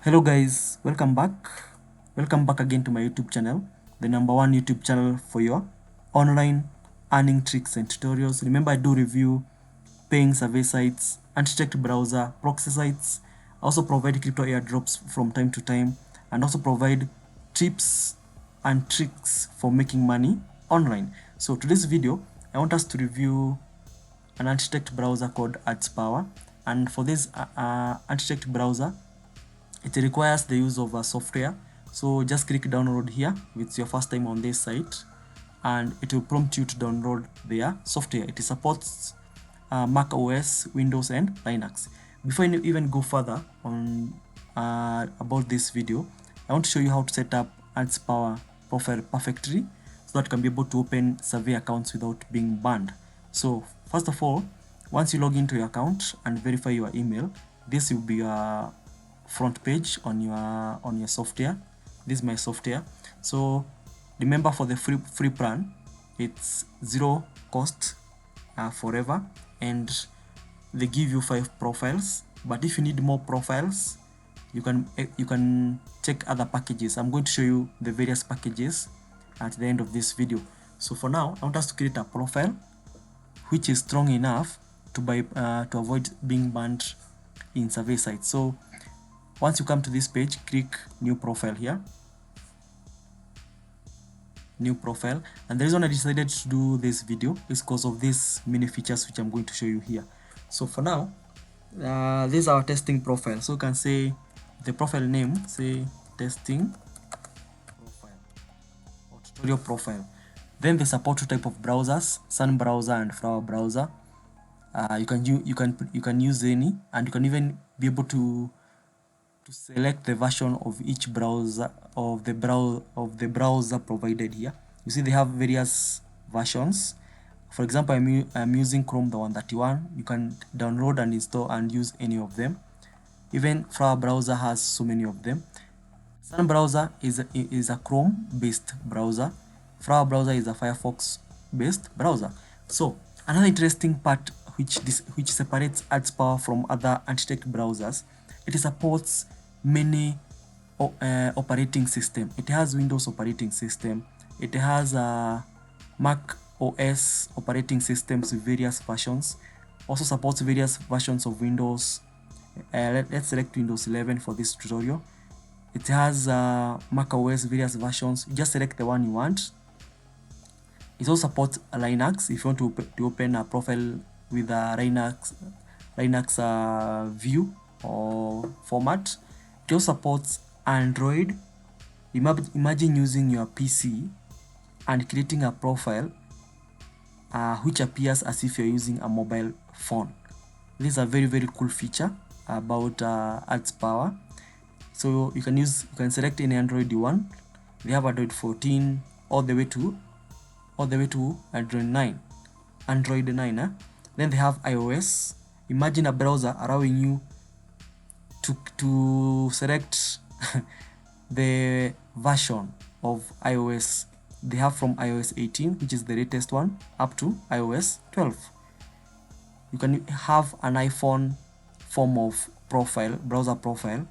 Hello guys, welcome back again to my YouTube channel, the #1 YouTube channel for your online earning tricks and tutorials. Remember, I do review paying survey sites, anti-checked browser, proxy sites. I also provide crypto airdrops from time to time, and also provide tips and tricks for making money online. So today's video, I want us to review an anti-checked browser called AdsPower. And for this anti-checked browser, it requires the use of a software. So just click download here if it's your first time on this site, and it will prompt you to download their software. It supports Mac OS, Windows, and Linux. Before you even go further on about this video, I want to show you how to set up AdsPower profile perfectly so that you can be able to open survey accounts without being banned. So first of all, once you log into your account and verify your email, this will be your front page on your software. This is my software. So remember, for the free plan, it's zero cost forever, and they give you 5 profiles. But if you need more profiles, you can check other packages. I'm going to show you the various packages at the end of this video. So for now, I want us to create a profile which is strong enough to avoid being banned in survey sites. So once you come to this page, click new profile here, new profile. And the reason I decided to do this video is because of these many features which I'm going to show you here. So for now, this is our testing profile. So you can say the profile name, say testing profile or tutorial profile. Then they support 2 type of browsers, Sun browser and Flower browser. You can use any, and you can even be able to select the version of each browser of the browser provided here. You see they have various versions. For example, I'm using Chrome, the 131. You can download and install and use any of them. Even Flower browser has so many of them. Sun browser is a Chrome based browser. Flower browser is a Firefox based browser. So another interesting part which separates AdsPower from other anti-checked browsers, it supports many operating system. It has Windows operating system. It has Mac OS operating systems with various versions. Also supports various versions of Windows. Let's select Windows 11 for this tutorial. It has Mac OS various versions. You just select the one you want. It also supports Linux if you want to open a profile with a Linux view or format. It also supports Android. Imagine using your PC and creating a profile which appears as if you're using a mobile phone. This is a very cool feature about AdsPower. So you can select any Android you want. They have Android 14 all the way to Android 9. Then they have iOS. Imagine a browser allowing you to select the version of iOS they have, from iOS 18, which is the latest one, up to iOS 12. You can have an iPhone form of browser profile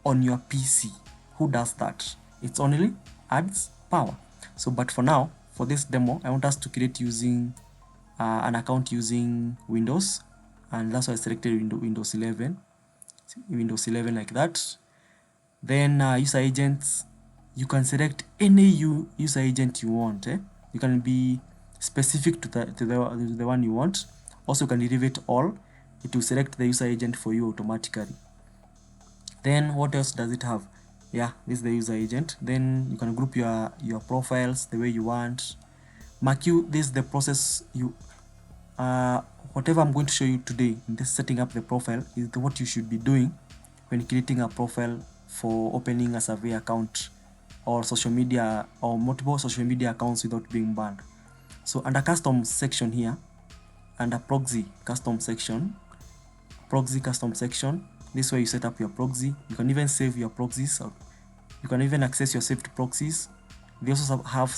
on your PC. Who does that? It's only AdsPower. So but for now, for this demo, I want us to create using an account using Windows, and that's why I selected Windows 11 like that. Then user agents, you can select any user agent you want. You can be specific to the one you want. Also, you can elevate all. It will select the user agent for you automatically. Then what else does it have? Yeah, this is the user agent. Then you can group your profiles the way you want. This is the process whatever I'm going to show you today in this setting up the profile is what you should be doing when creating a profile for opening a survey account or social media or multiple social media accounts without being banned. So under custom section here, under proxy custom section, this is where you set up your proxy. You can even save your proxies, or you can even access your saved proxies. They also have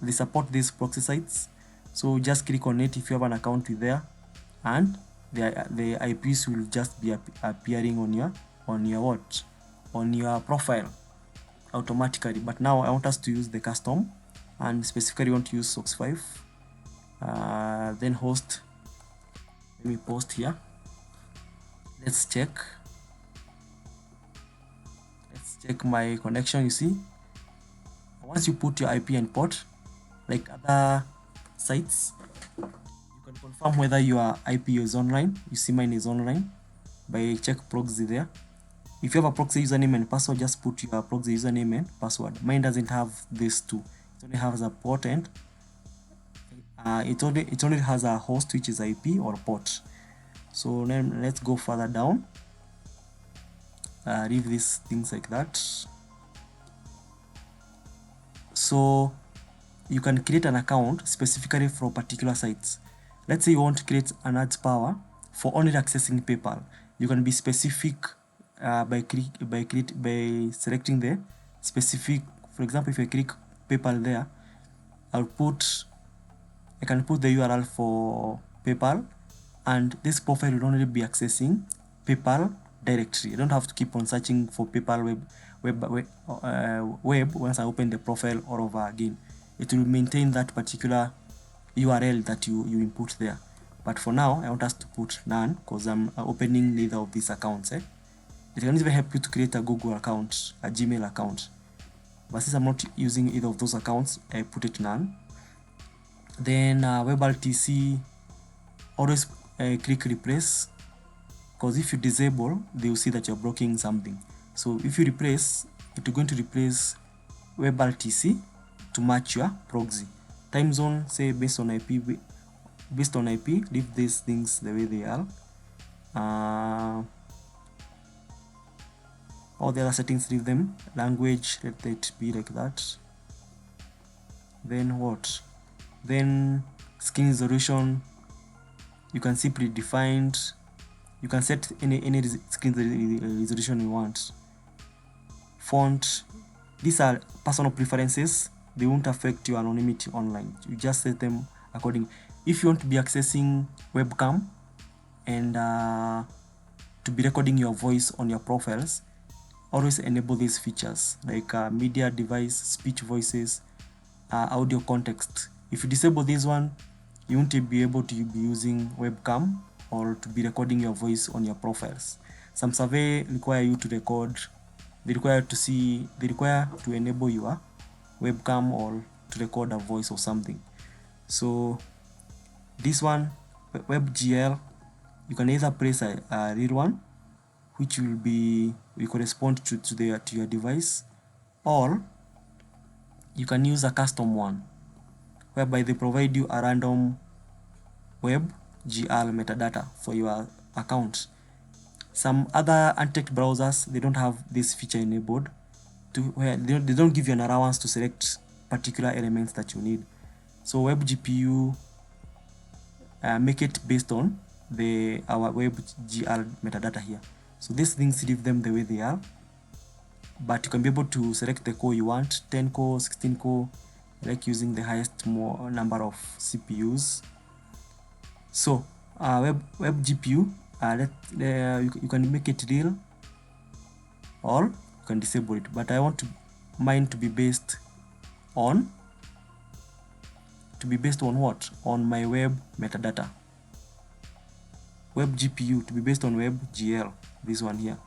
they support these proxy sites. So just click on it if you have an account with there, and the IPs will just be appearing on your on your profile automatically. But now I want us to use the custom, and specifically want to use SOX 5. Then host, let me post here. Let's check my connection. You see, once you put your IP and port, like other sites, you can confirm whether your IP is online. You see mine is online by check proxy there. If you have a proxy username and password, just put your proxy username and password. Mine doesn't have these two. It only has a port, and it only has a host, which is IP or port. So then let's go further down. Leave these things like that. So you can create an account specifically for particular sites. Let's say you want to create an AdsPower for only accessing PayPal. You can be specific by selecting the specific. For example, if I click PayPal there, I can put the URL for PayPal, and this profile will only be accessing PayPal directory. I don't have to keep on searching for PayPal web once I open the profile all over again. It will maintain that particular URL that you input there. But for now, I want us to put none because I'm opening neither of these accounts. It can even help you to create a Google account, a Gmail account. But since I'm not using either of those accounts, I put it none. Then WebRTC, always click replace, because if you disable, they will see that you're blocking something. So if you replace, it is going to replace WebRTC to match your proxy. Time zone, say based on IP, leave these things the way they are. All the other settings, leave them. Language, let it be like that. Then what? Then screen resolution, you can see predefined. You can set any screen resolution you want. Font, these are personal preferences. They won't affect your anonymity online. You just set them according. If you want to be accessing webcam and to be recording your voice on your profiles, always enable these features like media device, speech voices, audio context. If you disable this one, you won't be able to be using webcam or to be recording your voice on your profiles. Some survey require you to record. They require to enable your webcam or to record a voice or something. So this one, WebGL, you can either press a real one, which will correspond to your device, or you can use a custom one, whereby they provide you a random WebGL metadata for your account. Some other unchecked browsers, they don't have this feature enabled, where they don't give you an allowance to select particular elements that you need. So WebGPU, make it based on our WebGL metadata here. So these things, leave them the way they are, but you can be able to select the core you want, 10 core, 16 core, like using the highest number of CPUs. So WebGPU, you can make it real, or you can disable it, but I want mine to be based on what? On my web metadata. WebGPU to be based on WebGL, this one here.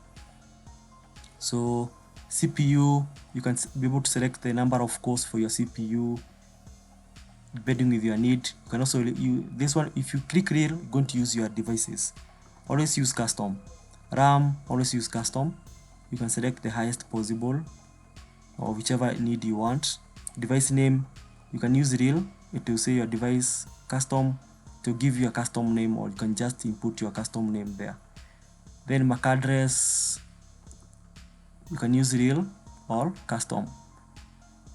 So CPU, you can be able to select the number of cores for your CPU depending with your need. You can also use this one. If you click real, you're going to use your devices. Always use custom. RAM, always use custom. You can select the highest possible or whichever need you want. Device name, you can use real. It will say your device custom to give you a custom name, or you can just input your custom name there. Then MAC address, you can use real or custom.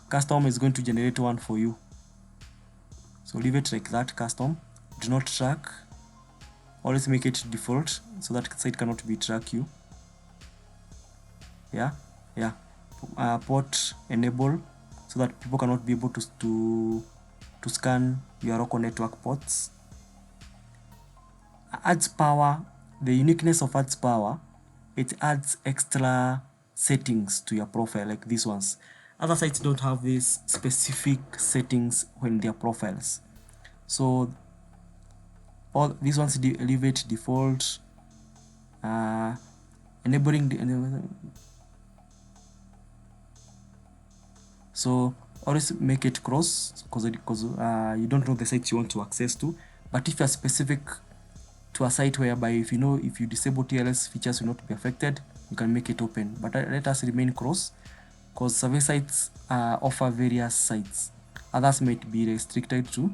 Custom is going to generate one for you, so leave it like that. Custom, do not track. Always make it default so that site cannot be track you. Port enable so that people cannot be able to scan your local network ports. AdsPower, the uniqueness of AdsPower, it adds extra settings to your profile like these ones. Other sites don't have these specific settings when their profiles. So all these ones elevate default, enabling the so always make it cross because you don't know the sites you want to access to. But if you're specific to a site whereby if you disable TLS features will not be affected, you can make it open. But let us remain cross because survey sites offer various sites. Others might be restricted to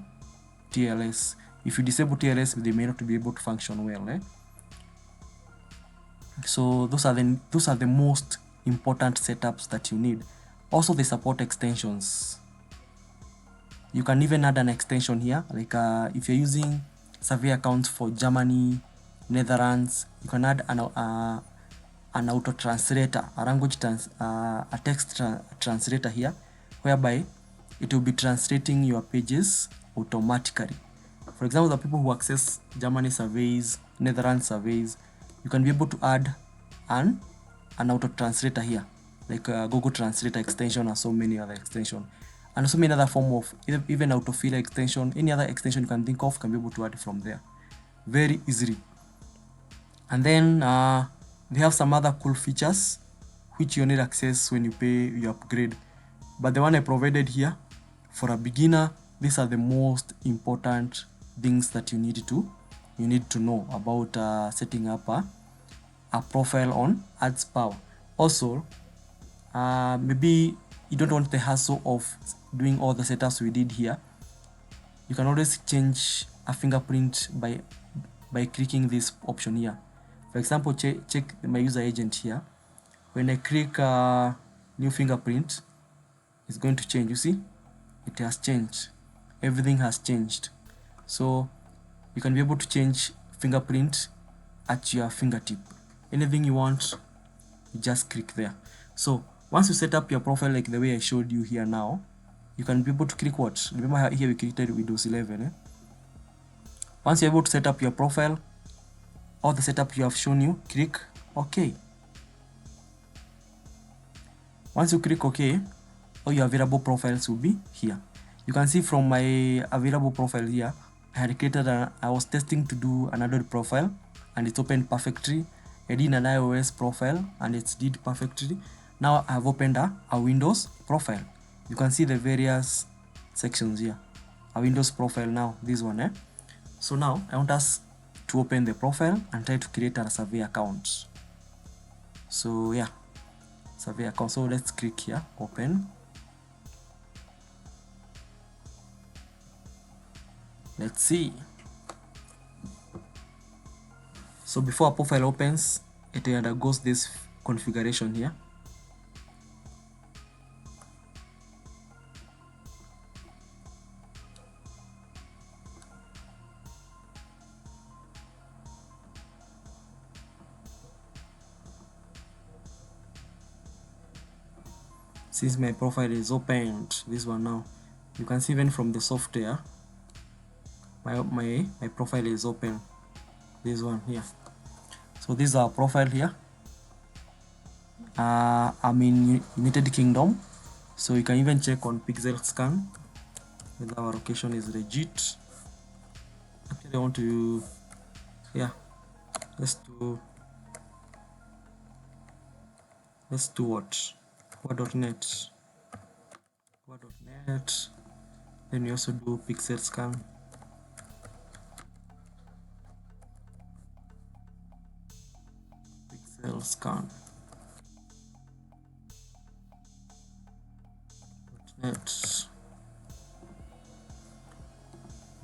TLS. If you disable TLS, they may not be able to function well. So those are the most important setups that you need. Also, they support extensions. You can even add an extension here, like if you're using survey accounts for Germany, Netherlands, you can add an auto translator, a text translator here, whereby it will be translating your pages automatically. For example, the people who access Germany surveys, Netherlands surveys, you can be able to add an auto translator here, like Google Translator extension or so many other extensions, and so many other form of even autofill extension. Any other extension you can think of can be able to add from there very easily. And then they have some other cool features which you need access when you pay your upgrade. But the one I provided here for a beginner, these are the most important things that you need to know about setting up a profile on AdsPower. Also, maybe you don't want the hassle of doing all the setups we did here. You can always change a fingerprint by clicking this option here. For example, check my user agent here. When I click new fingerprint, it's going to change. You see, it has changed. Everything has changed. So you can be able to change fingerprint at your fingertip. Anything you want, you just click there. So once you set up your profile like the way I showed you here now, you can be able to click what? Remember here we created Windows 11. Once you're able to set up your profile, all the setup you have shown you, click OK. Once you click OK, all your available profiles will be here. You can see from my available profile here, I was testing to do an Android profile and it opened perfectly. I did an iOS profile and it did perfectly. Now I have opened a Windows profile. You can see the various sections here. A Windows profile now, this one. So now I want us to open the profile and try to create a survey account. So yeah, survey account. So let's click here, open. Let's see. So before a profile opens, it undergoes this configuration here. Since my profile is opened, this one now, you can see even from the software, my profile is open. This one here. So this is our profile here. I'm in United Kingdom, so you can even check on Pixel Scan whether our location is legit. Actually, I want to, yeah, let's do what? Word.net. Then we also do Pixel Scan. .net.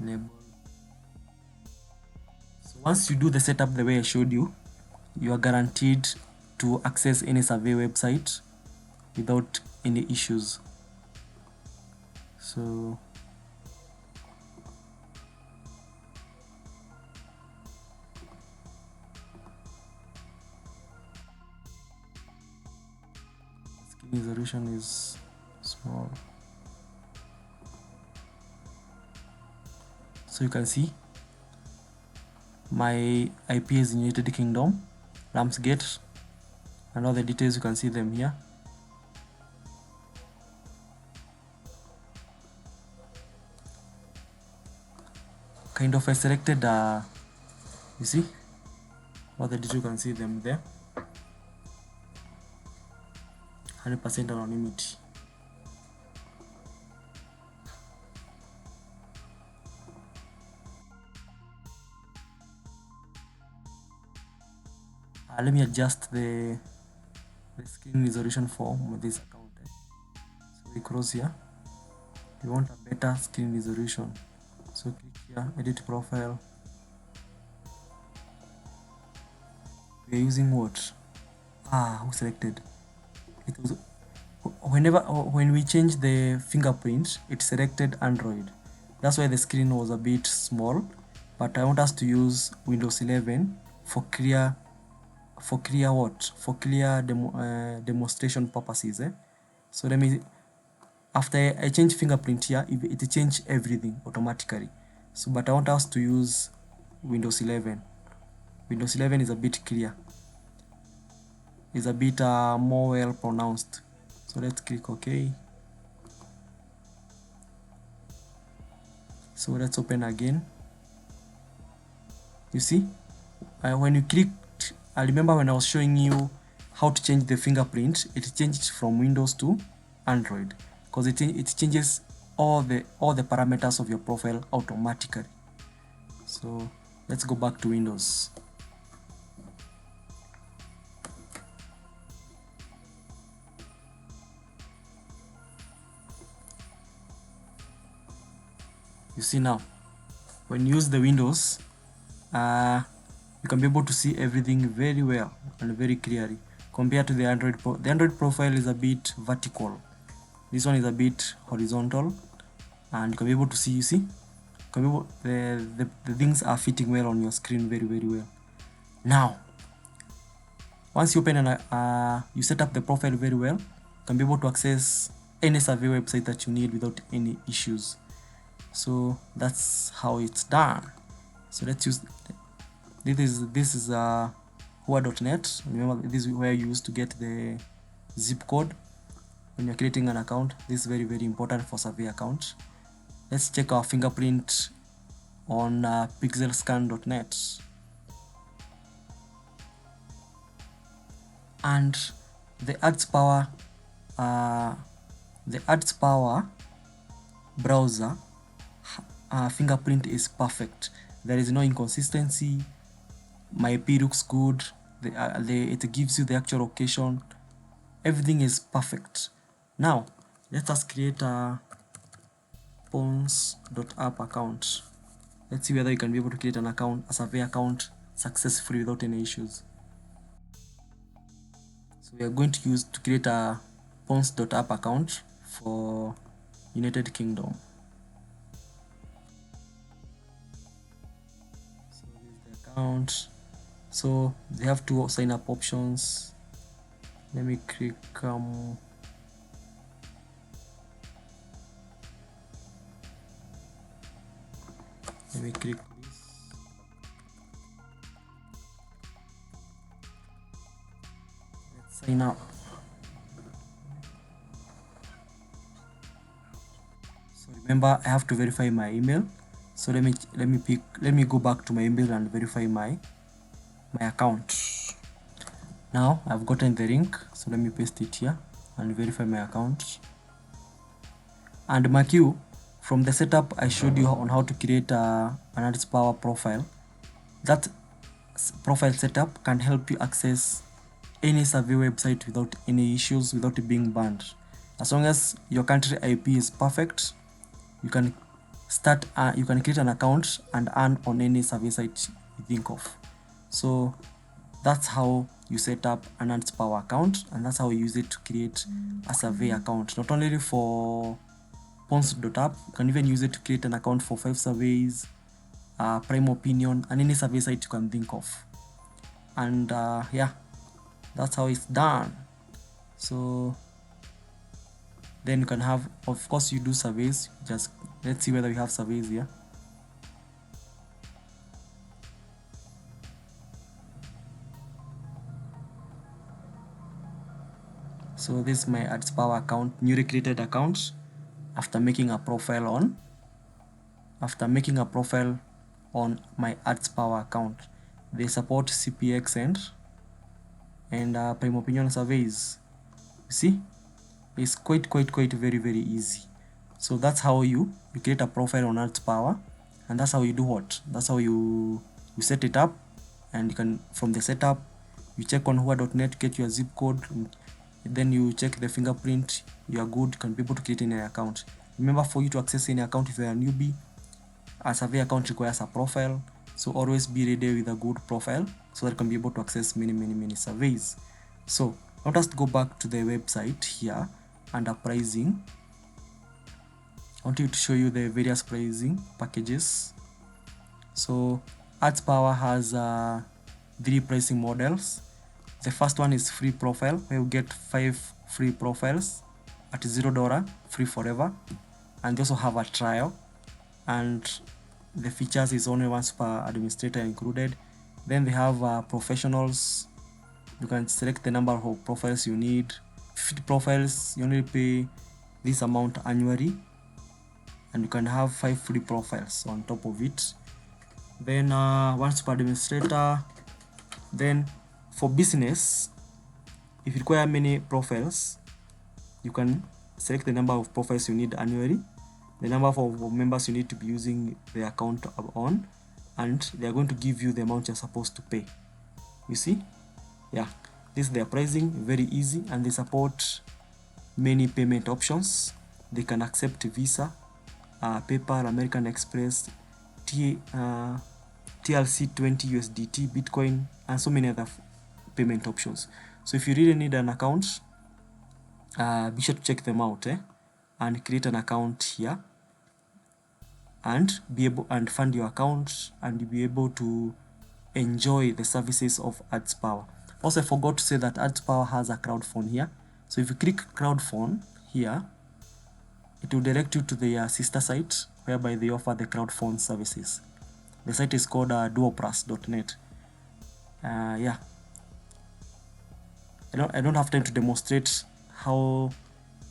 Enable. So once you do the setup the way I showed you, you are guaranteed to access any survey website without any issues. So screen resolution is small, so you can see my IP is in United Kingdom, Ramsgate, and all the details, you can see them here. Kind of I selected you see all the details, you can see them there. 100% anonymity. Let me adjust the screen resolution for this account. So we cross here. We want a better screen resolution. So click here, edit profile. We are using what? Who selected? It was when we change the fingerprint, it selected Android. That's why the screen was a bit small. But I want us to use Windows 11 for clear demonstration purposes. So let me, after I change fingerprint here, it change everything automatically. So but I want us to use Windows 11. Windows 11 is a bit clear, is a bit more well pronounced. So let's click OK. So let's open again. You see, when you click, I remember when I was showing you how to change the fingerprint, it changed from Windows to Android, because it changes all the parameters of your profile automatically. So let's go back to Windows. You see now, when you use the Windows, you can be able to see everything very well and very clearly compared to the Android. The Android profile is a bit vertical. This one is a bit horizontal, and you can be able to see, you see, the things are fitting well on your screen very well. Now, once you open and you set up the profile very well, you can be able to access any survey website that you need without any issues. So that's how it's done. So let's use this is who.net. Remember, this is where you used to get the zip code when you're creating an account. This is very important for survey account. Let's check our fingerprint on pixelscan.net. And the AdsPower browser fingerprint is perfect. There is no inconsistency. My IP looks good. It gives you the actual location. Everything is perfect. Now let us create a pons.app account. Let's see whether you can be able to create an account, a survey account, successfully without any issues. So we are going to create a pons.app account for United Kingdom. So this is the account. So they have two sign up options. Let me click this. Let's sign up. So remember, I have to verify my email. So let me go back to my email and verify my account. Now I've gotten the link, so let me paste it here and verify my account. And mark you, from the setup I showed you on how to create an AdsPower profile. That profile setup can help you access any survey website without any issues, without it being banned. As long as your country IP is perfect, you can create an account and earn on any survey site you think of. So that's how you set up an AdsPower account, and that's how you use it to create a survey account. Not only for pons.app, you can even use it to create an account for 5 surveys, Prime Opinion, and any survey site you can think of. And yeah, that's how it's done. So then you can have, of course, you do surveys. Just let's see whether we have surveys here. So this is my AdsPower account, newly created account after making a profile on my AdsPower account. They support CPX and prime opinion surveys. You see, it's quite very easy. So that's how you create a profile on AdsPower, and that's how you do what? That's how you set it up, and you can, from the setup, you check on whoa.net, get your zip code, and then you check the fingerprint. You are good, you can be able to create any account. Remember, for you to access any account, if you are a newbie, a survey account requires a profile, so always be ready with a good profile so that you can be able to access many surveys. So let us go back to the website here. Under pricing, I want you to show you the various pricing packages. So AdsPower has 3 pricing models. The first one is free profile, where you get 5 free profiles at $0, free forever, and they also have a trial, and the features is only one super administrator included. Then they have professionals. You can select the number of profiles you need. 50 profiles, you only pay this amount annually, and you can have 5 free profiles on top of it. Then one super administrator. Then for business, if you require many profiles, you can select the number of profiles you need annually, the number of members you need to be using the account on, and they are going to give you the amount you're supposed to pay. You see, yeah, this is their pricing, very easy, and they support many payment options. They can accept Visa, PayPal, American Express, TLC20 USDT, Bitcoin, and so many other payment options. So if you really need an account, be sure to check them out, and create an account here, and be able and fund your account, and be able to enjoy the services of AdsPower. Also, I forgot to say that AdsPower has a crowdfund here. So if you click crowdfund here, it will direct you to the sister site whereby they offer the crowdfund services. The site is called duoprus.net. Yeah, I don't have time to demonstrate how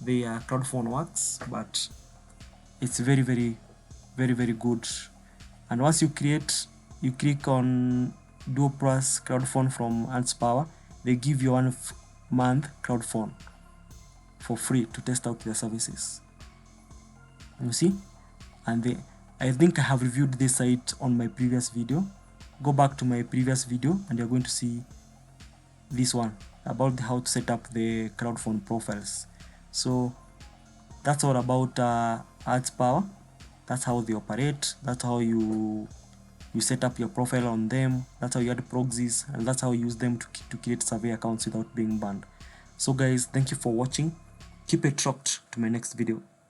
the crowdfund works, but it's very good. And once you click on duoprus crowdfund from AdsPower, they give you 1 month crowdfund for free to test out their services. You see, and I think I have reviewed this site on my previous video. Go back to my previous video and you're going to see this one about how to set up the crowdfund profiles. So that's all about AdsPower. That's how they operate. That's how you set up your profile on them. That's how you add proxies, and that's how you use them to create survey accounts without being banned. So guys, thank you for watching. Keep it locked to my next video.